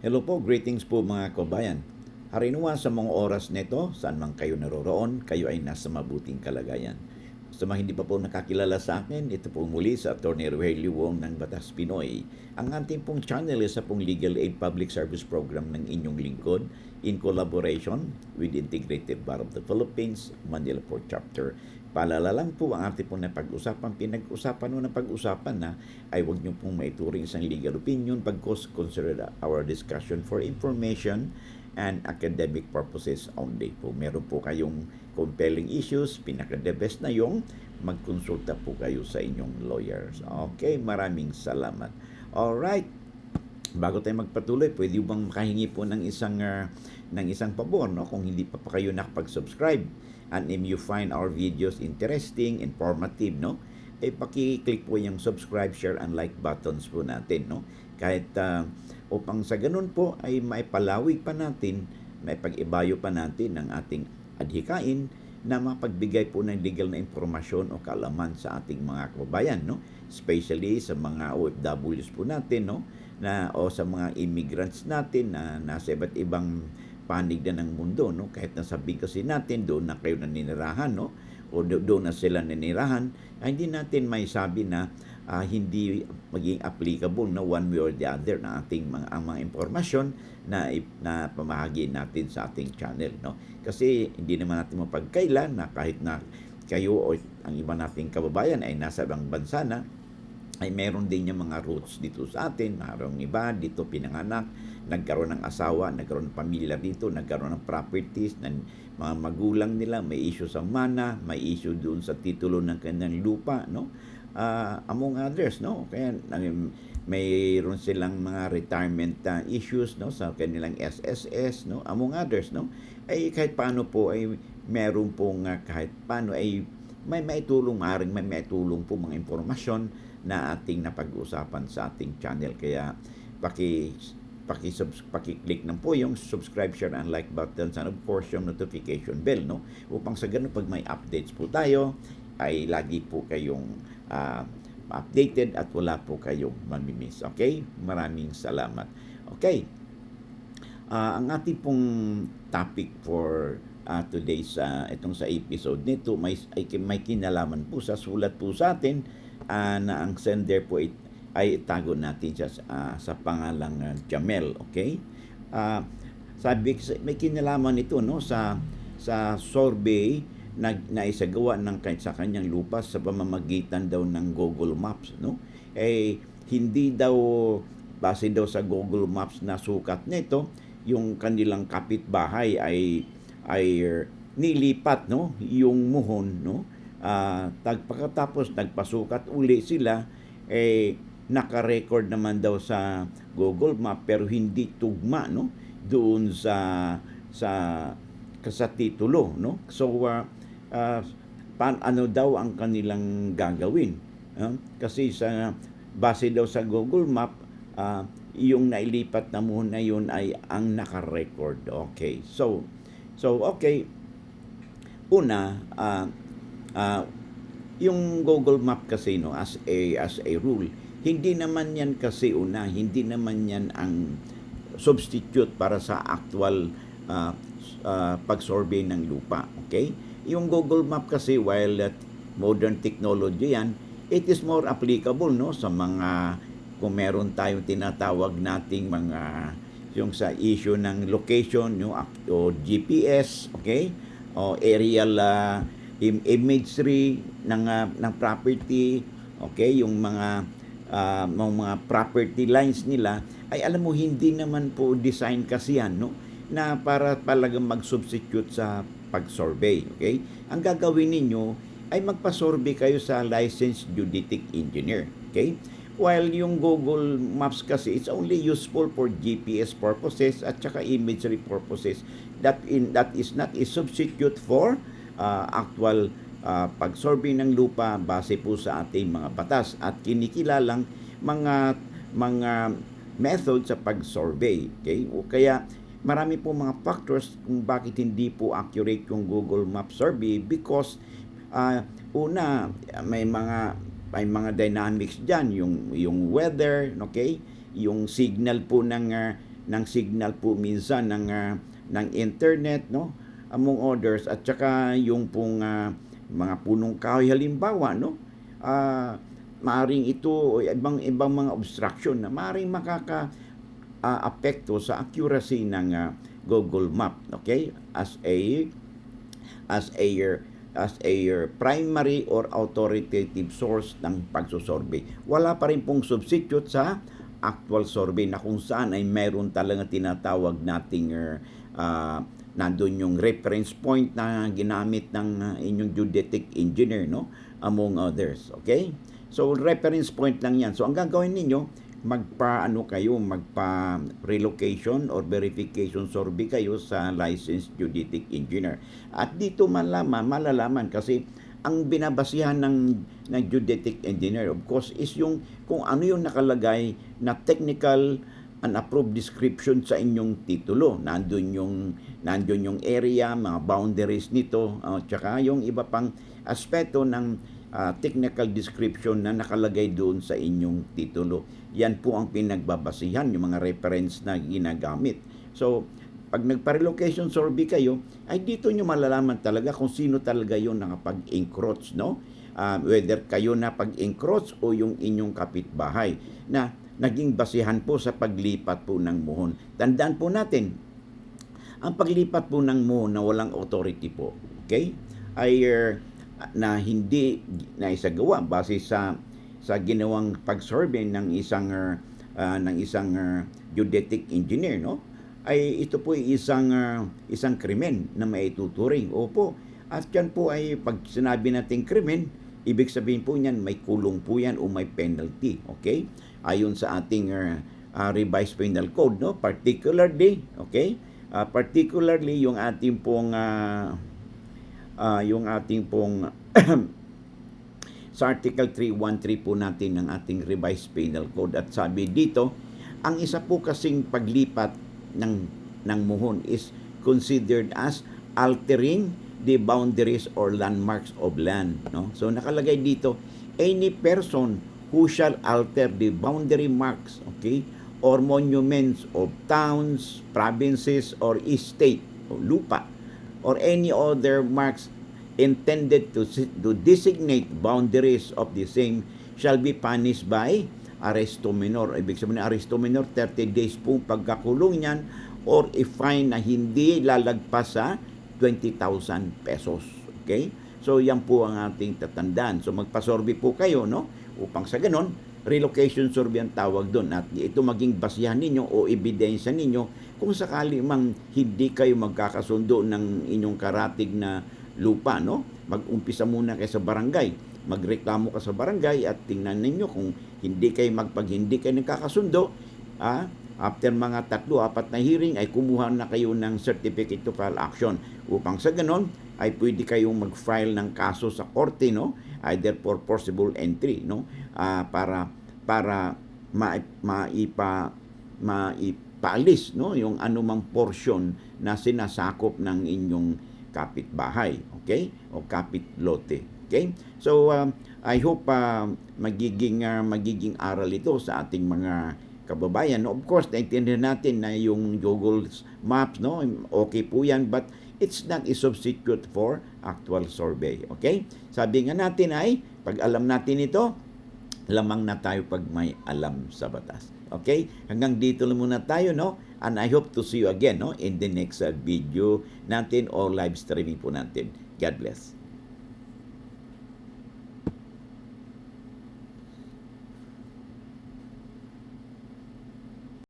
Hello po, greetings po mga kabayan. Harinawa sa mga oras nito, saan man kayo naroroon, kayo ay nasa mabuting kalagayan. Sa mga hindi pa po nakakilala sa akin, ito po muli sa Atty. Rogelio Wong ng Batas Pinoy. Ang ating pong channel is sa pong Legal Aid Public Service Program ng inyong lingkod in collaboration with Integrated Bar of the Philippines, Manila Port Chapter. Paalala lang po ang ating pong napag-usapan, pinag-usapan o napag-usapan na ay huwag niyo pong maituring isang legal opinion pagkos consider our discussion for information and academic purposes only po. Meron po kayong compelling issues, pinaka-the best na yung magkonsulta po kayo sa inyong lawyers. Okay, maraming salamat. Alright, bago tayo magpatuloy, pwede bang makahingi po ng isang pabor, no? Kung hindi pa kayo nakapag-subscribe and if you find our videos interesting, informative, no? Paki-click po yung subscribe, share, and like buttons po natin, no? Kahit upang sa ganun po ay maipalawig pa natin, maipag-ibayo pa natin ang ating adhikain na mapagbigay po ng legal na impormasyon o kaalaman sa ating mga kababayan, no? Especially sa mga OFWs po natin, no? O sa mga immigrants natin na nasa iba't ibang panig na ng mundo, no? Kahit nasabihin kasi natin doon na kayo naninirahan, no? O doon na sila naninirahan, ay hindi natin may sabi na hindi maging applicable na one way or the other na ating mga impormasyon na pamahagi natin sa ating channel, no? Kasi hindi naman natin mapagkailan na kahit na kayo o ang iba nating kababayan ay nasa ibang bansa na, ay meron din yung mga roots dito sa atin. Mayroong iba dito pinanganak, nagkaroon ng asawa, nagkaroon ng pamilya dito, nagkaroon ng properties, ng mga magulang nila, may issue sa mana, may issue doon sa titulo ng kanilang lupa, no? Among others, no? Kaya mayroon silang mga retirement issues, no, sa kanilang SSS, no? Among others, no? Ay kahit paano po ay meron pong kahit paano ay may maitulong, maaaring may maitulong po mga impormasyon na ating napag-usapan sa ating channel. Kaya paki-click lang po yung subscribe, share, and like buttons, and of course yung notification bell, no? Upang sa ganun pag may updates po tayo ay lagi po kayong updated at wala po kayong mamimiss. Okay? Maraming salamat. Okay. Ang ating pong topic for today's itong sa episode nito may kinalaman po sa sulat po sa atin na ang sender po ay itago natin siya sa pangalang Jamel. Okay? Sabi may kinalaman ito, no, sa survey na isagawa sa kanyang lupa sa pamamagitan daw ng Google Maps, no? Hindi daw base daw sa Google Maps na sukat nito yung kanilang kapitbahay ay nilipat, no, yung muhon, no? Pagkatapos nagpasukat uli sila, naka-record naman daw sa Google Map pero hindi tugma, no, doon sa titulo, no? So ano daw ang kanilang gagawin, kasi sa base daw sa Google Map, yung nailipat na muhon na yun ay ang naka-record. Okay, so okay, una yung Google Map kasi, no, as a rule, hindi naman yan ang substitute para sa actual pag-survey ng lupa. Okay? Yung Google Map kasi, while modern technology yan, it is more applicable, no, sa mga kung meron tayong tinatawag nating mga yung sa issue ng location, yung o GPS, okay, o aerial imagery ng property, okay, yung mga property lines nila, ay alam mo hindi naman po design kasi yan, no, na para talagang mag-substitute sa pag-survey. Okay? Ang gagawin ninyo ay magpa-survey kayo sa licensed geodetic engineer. Okay? While yung Google Maps kasi, it's only useful for GPS purposes at saka imagery purposes. That is not a substitute for actual pag-survey ng lupa base po sa ating mga batas at kinikilalang mga method sa pag-survey. Okay? O kaya marami po mga factors kung bakit hindi po accurate yung Google Map survey because una, may mga dynamics diyan, yung weather, okay? Yung signal po ng ng signal po minsan ng internet, no, among others, at saka yung pong mga punong kahoy halimbawa, no, maaring ito o ibang mga obstruction na maaring apekto sa accuracy ng Google Map, okay, as a primary or authoritative source ng pagsusurvey. Wala pa rin pong substitute sa actual survey na kung saan ay mayroon talaga tinatawag nating nandun yung reference point na ginamit ng inyong geodetic engineer, no, among others. Okay, so reference point lang yan. So ang gagawin ninyo, magpa relocation or verification survey kayo sa licensed geodetic engineer. At dito malalaman kasi ang binabasihan ng geodetic engineer, of course, is yung kung ano yung nakalagay na technical and approved description sa inyong titulo. Nandun yung area, mga boundaries nito, tsaka yung iba pang aspeto ng technical description na nakalagay doon sa inyong titulo. Yan po ang pinagbabasihan, yung mga reference na ginagamit. So, pag nagpa-relocation survey kayo, ay dito nyo malalaman talaga kung sino talaga yung nakapag-encroach, no? Whether kayo na pag-encroach o yung inyong kapitbahay na naging basihan po sa paglipat po ng muhon. Tandaan po natin, ang paglipat po ng muhon na walang authority po, okay, ay na hindi na isagawa base sa ginawang pag-survey ng isang geodetic engineer, no, ay ito po ay isang krimen na maituturing. Opo. At yan po ay pag sinabi nating krimen, ibig sabihin po niyan may kulong po yan o may penalty. Okay? Ayon sa ating revised penal code, no? Particularly, okay? Particularly yung ating pong sa Article 313 po natin ng ating revised penal code. At sabi dito, ang isa po kasing paglipat ng muhon is considered as altering the boundaries or landmarks of land, no? So nakalagay dito, any person who shall alter the boundary marks, okay, or monuments of towns, provinces, or estate o lupa, or any other marks intended to designate boundaries of the same shall be punished by arresto minor. Ibig sabihin ng arresto minor, 30 days po pagkakulong niyan or a fine na hindi lalagpas sa 20,000 pesos. Okay? So, yan po ang ating tatandaan. So, magpa-survey po kayo, no? Upang sa ganon, relocation survey ang tawag doon. At ito maging basihan ninyo o ebidensya ninyo kung sakali mang hindi kayo magkakasundo ng inyong karatig na lupa, no? Mag-umpisa muna kayo sa barangay. Magreklamo ka sa barangay at tingnan ninyo kung hindi kayo nagkakasundo, after mga 3-4 na hearing ay kumuha na kayo ng certificate to file action upang sa ganon ay pwede kayong mag-file ng kaso sa korte, no? Either for forcible entry, no? Para maipaalis, no, yung anumang portion na sinasakop ng inyong kapitbahay, okay? O kapitlote. Okay? So, I hope magiging aral ito sa ating mga kababayan. Of course, naintindihan natin na yung Google Maps, no, okay po yan, but it's not a substitute for actual survey. Okay? Sabi nga natin ay, pag alam natin ito, lamang na tayo pag may alam sa batas. Okay? Hanggang dito lang muna tayo, no? And I hope to see you again, no, in the next video natin o live streaming po natin. God bless.